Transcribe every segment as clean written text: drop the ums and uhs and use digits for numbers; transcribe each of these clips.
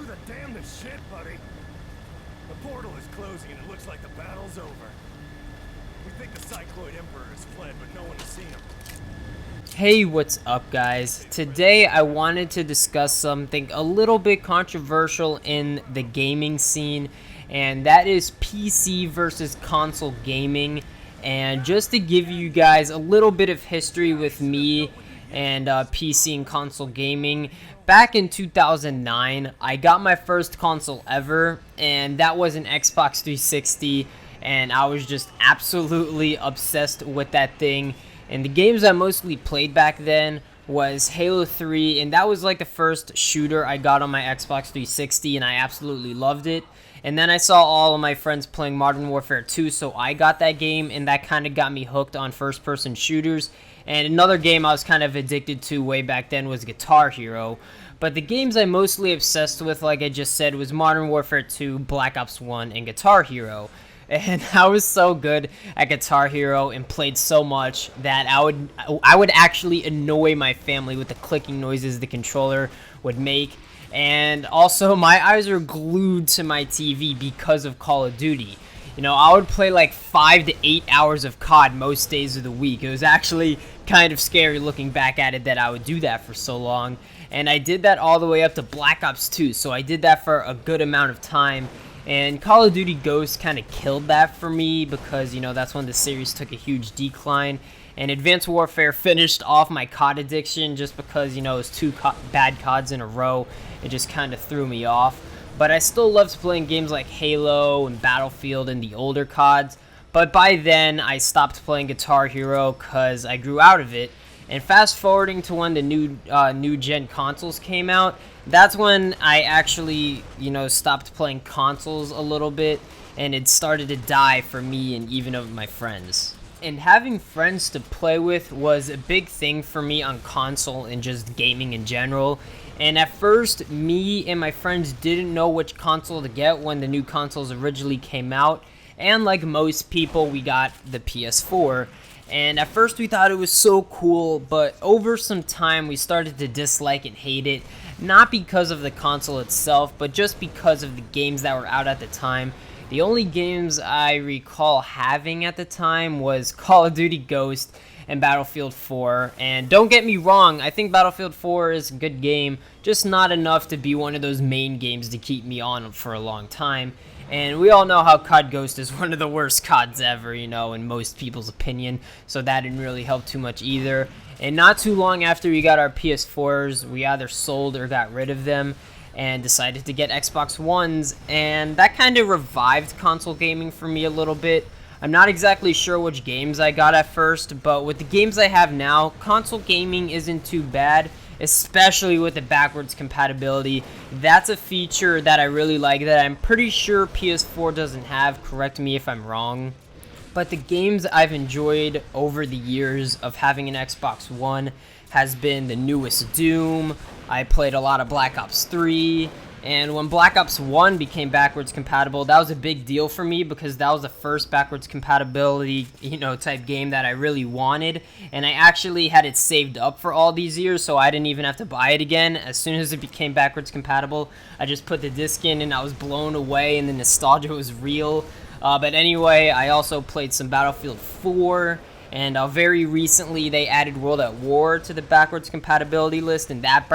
through the damnedest shit, buddy. The portal is closing and it looks like the battle's over. We think the Cycloid Emperor has fled, but no one has seen him. Hey, what's up, guys? Today I wanted to discuss something a little bit controversial in the gaming scene, and that is PC versus console gaming. And just to give you guys a little bit of history with me and PC and console gaming, back in 2009, I got my first console ever, and that was an Xbox 360, and I was just absolutely obsessed with that thing. And the games I mostly played back then was Halo 3, and that was like the first shooter I got on my Xbox 360, and I absolutely loved it. And then I saw all of my friends playing Modern Warfare 2, so I got that game, and that kind of got me hooked on first-person shooters. And another game I was kind of addicted to way back then was Guitar Hero. But the games I mostly obsessed with, like I just said, was Modern Warfare 2, Black Ops 1, and Guitar Hero. And I was so good at Guitar Hero and played so much that I would actually annoy my family with the clicking noises the controller would make. And also, my eyes are glued to my TV because of Call of Duty. You know, I would play like 5 to 8 hours of COD most days of the week. It was actually kind of scary looking back at it that I would do that for so long. And I did that all the way up to Black Ops 2, so I did that for a good amount of time. And Call of Duty Ghosts kind of killed that for me because, you know, that's when the series took a huge decline. And Advanced Warfare finished off my COD addiction just because, you know, it was two bad CODs in a row. It just kind of threw me off. But I still loved playing games like Halo and Battlefield and the older CODs. But by then, I stopped playing Guitar Hero because I grew out of it. And fast forwarding to when the new gen consoles came out, that's when I actually, you know, stopped playing consoles a little bit, and it started to die for me and even of my friends. And having friends to play with was a big thing for me on console and just gaming in general. And at first, me and my friends didn't know which console to get when the new consoles originally came out. And like most people, we got the PS4. And at first we thought it was so cool, but over some time we started to dislike and hate it. Not because of the console itself, but just because of the games that were out at the time. The only games I recall having at the time was Call of Duty Ghost and Battlefield 4. And don't get me wrong, I think Battlefield 4 is a good game, just not enough to be one of those main games to keep me on for a long time. And we all know how COD Ghost is one of the worst CODs ever, you know, in most people's opinion. So that didn't really help too much either. And not too long after we got our PS4s, we either sold or got rid of them and decided to get Xbox Ones. And that kind of revived console gaming for me a little bit. I'm not exactly sure which games I got at first, but with the games I have now, console gaming isn't too bad. Especially with the backwards compatibility. That's a feature that I really like that I'm pretty sure PS4 doesn't have. Correct me if I'm wrong. But the games I've enjoyed over the years of having an Xbox One has been the newest Doom. I played a lot of Black Ops 3. And when Black Ops 1 became backwards compatible, that was a big deal for me because that was the first backwards compatibility, you know, type game that I really wanted. And I actually had it saved up for all these years, so I didn't even have to buy it again. As soon as it became backwards compatible, I just put the disc in and I was blown away, and the nostalgia was real. But anyway, I also played some Battlefield 4. And very recently, they added World at War to the backwards compatibility list, and that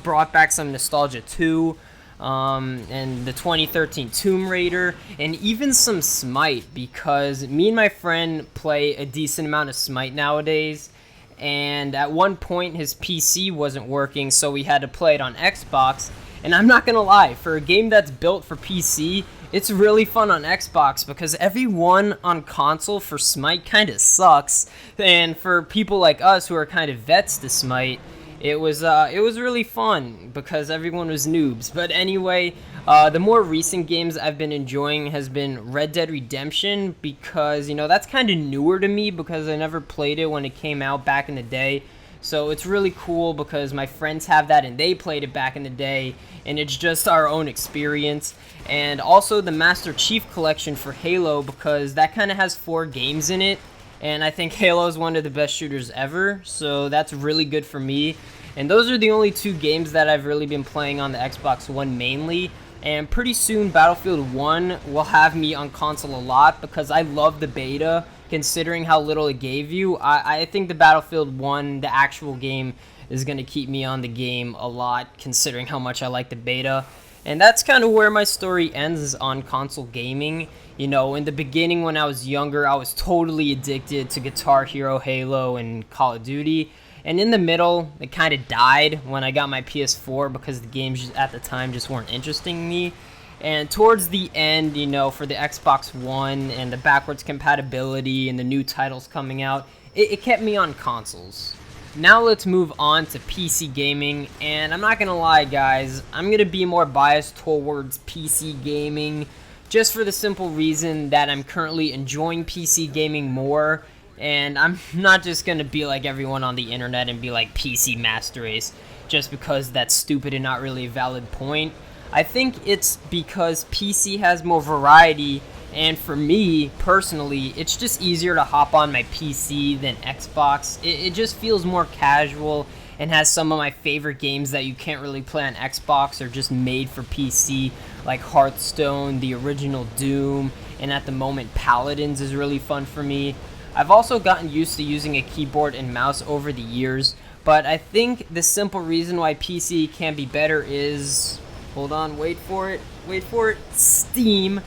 brought back some nostalgia too. And the 2013 Tomb Raider, and even some Smite, because me and my friend play a decent amount of Smite nowadays, and at one point his PC wasn't working, so we had to play it on Xbox. And I'm not gonna lie, for a game that's built for PC, it's really fun on Xbox because everyone on console for Smite kind of sucks, and for people like us who are kind of vets to Smite, it was really fun because everyone was noobs. But anyway, the more recent games I've been enjoying has been Red Dead Redemption because, you know, that's kind of newer to me because I never played it when it came out back in the day. So it's really cool because my friends have that and they played it back in the day, and it's just our own experience. And also the Master Chief Collection for Halo because that kind of has 4 games in it. And I think Halo is one of the best shooters ever, so that's really good for me. And those are the only 2 games that I've really been playing on the Xbox One mainly. And pretty soon Battlefield 1 will have me on console a lot because I love the beta. Considering how little it gave you, I think the Battlefield 1, the actual game, is going to keep me on the game a lot considering how much I like the beta. And that's kind of where my story ends on console gaming. You know, in the beginning when I was younger, I was totally addicted to Guitar Hero, Halo, and Call of Duty. And in the middle, it kind of died when I got my PS4 because the games at the time just weren't interesting me. And towards the end, you know, for the Xbox One and the backwards compatibility and the new titles coming out, it kept me on consoles. Now let's move on to PC gaming, and I'm not gonna lie guys, I'm gonna be more biased towards PC gaming just for the simple reason that I'm currently enjoying PC gaming more, and I'm not just gonna be like everyone on the internet and be like PC Master Race just because that's stupid and not really a valid point. I think it's because PC has more variety, and for me, personally, it's just easier to hop on my PC than Xbox. It just feels more casual and has some of my favorite games that you can't really play on Xbox or just made for PC, like Hearthstone, the original Doom, and at the moment Paladins is really fun for me. I've also gotten used to using a keyboard and mouse over the years, but I think the simple reason why PC can be better is... hold on, wait for it, Steam.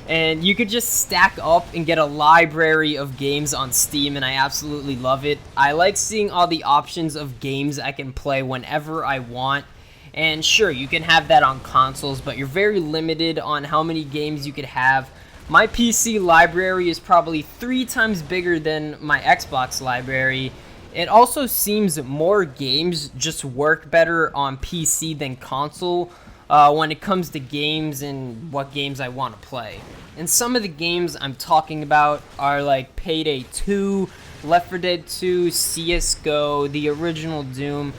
And you could just stack up and get a library of games on Steam, and I absolutely love it. I like seeing all the options of games I can play whenever I want. And sure, you can have that on consoles, but you're very limited on how many games you could have. My PC library is probably 3 times bigger than my Xbox library. It also seems more games just work better on PC than console when it comes to games and what games I want to play. And some of the games I'm talking about are like Payday 2, Left 4 Dead 2, CSGO, the original Doom.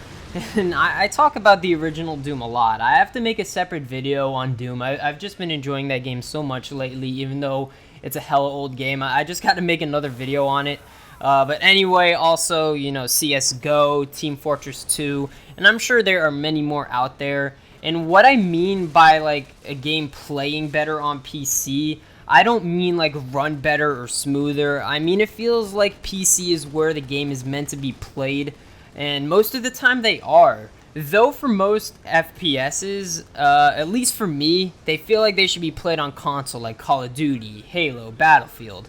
And I talk about the original Doom a lot. I have to make a separate video on Doom. I've just been enjoying that game so much lately, even though it's a hella old game. I just got to make another video on it. But anyway, also, you know, CSGO, Team Fortress 2, and I'm sure there are many more out there. And what I mean by, like, a game playing better on PC, I don't mean, like, run better or smoother. I mean, it feels like PC is where the game is meant to be played, and most of the time they are. Though for most FPSs, at least for me, they feel like they should be played on console, like Call of Duty, Halo, Battlefield.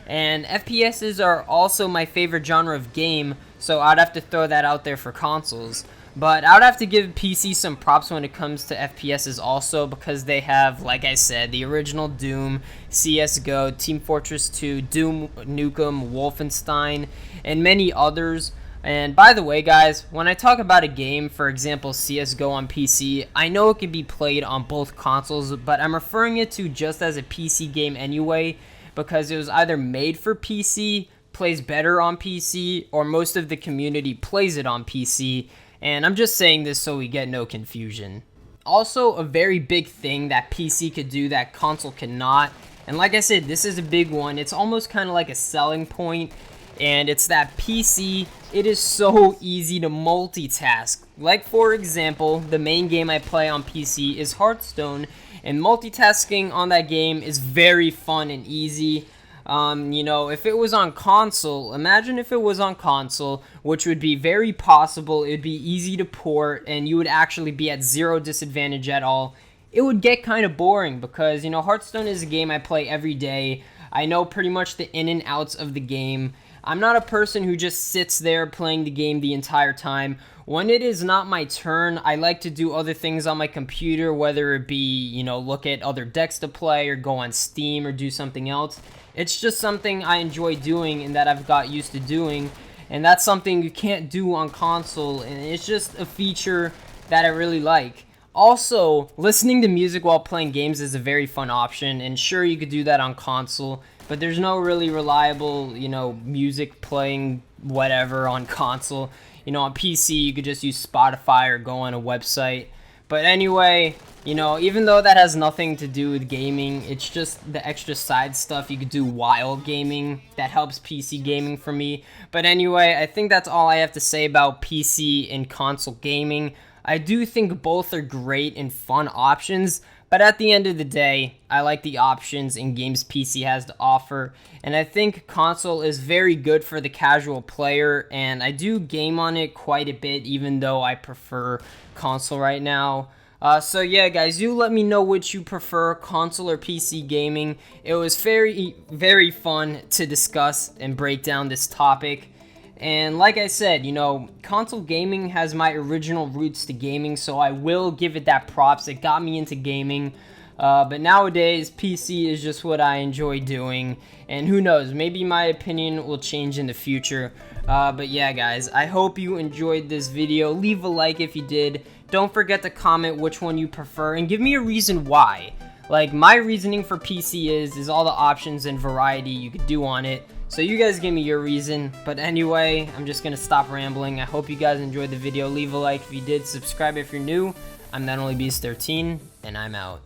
And FPSs are also my favorite genre of game, so I'd have to throw that out there for consoles. But I would have to give PC some props when it comes to FPSs also, because they have, like I said, the original Doom, CSGO, Team Fortress 2, Doom Nukem, Wolfenstein, and many others. And by the way, guys, when I talk about a game, for example, CSGO on PC, I know it can be played on both consoles, but I'm referring it to just as a PC game anyway, because it was either made for PC, plays better on PC, or most of the community plays it on PC. And I'm just saying this so we get no confusion. Also, a very big thing that PC could do that console cannot, and like I said, this is a big one. It's almost kind of like a selling point, and it's that PC, it is so easy to multitask. Like, for example, the main game I play on PC is Hearthstone, and multitasking on that game is very fun and easy. You know, if it was on console, imagine if it was on console, which would be very possible. It'd be easy to port, and you would actually be at zero disadvantage at all. It would get kind of boring because, you know, Hearthstone is a game I play every day. I know pretty much the in and outs of the game. I'm not a person who just sits there playing the game the entire time. When it is not my turn, I like to do other things on my computer, whether it be, you know, look at other decks to play or go on Steam or do something else. It's just something I enjoy doing and that I've got used to doing, and that's something you can't do on console, and it's just a feature that I really like. Also, listening to music while playing games is a very fun option, and sure, you could do that on console, but there's no really reliable, you know, music playing whatever on console. You know, on PC, you could just use Spotify or go on a website. But anyway, you know, even though that has nothing to do with gaming, it's just the extra side stuff you could do while gaming that helps PC gaming for me. But anyway, I think that's all I have to say about PC and console gaming. I do think both are great and fun options, but at the end of the day, I like the options and games PC has to offer, and I think console is very good for the casual player, and I do game on it quite a bit, even though I prefer console right now. So yeah, guys, you let me know which you prefer, console or PC gaming. It was very fun to discuss and break down this topic. And like I said, you know, console gaming has my original roots to gaming, so I will give it that props. It got me into gaming. But nowadays, PC is just what I enjoy doing. And who knows, maybe my opinion will change in the future. But yeah, guys, I hope you enjoyed this video. Leave a like if you did. Don't forget to comment which one you prefer and give me a reason why. Like, my reasoning for PC is all the options and variety you could do on it. So you guys give me your reason. But anyway, I'm just gonna stop rambling. I hope you guys enjoyed the video. Leave a like if you did. Subscribe if you're new. I'm NotOnlyBeast13, and I'm out.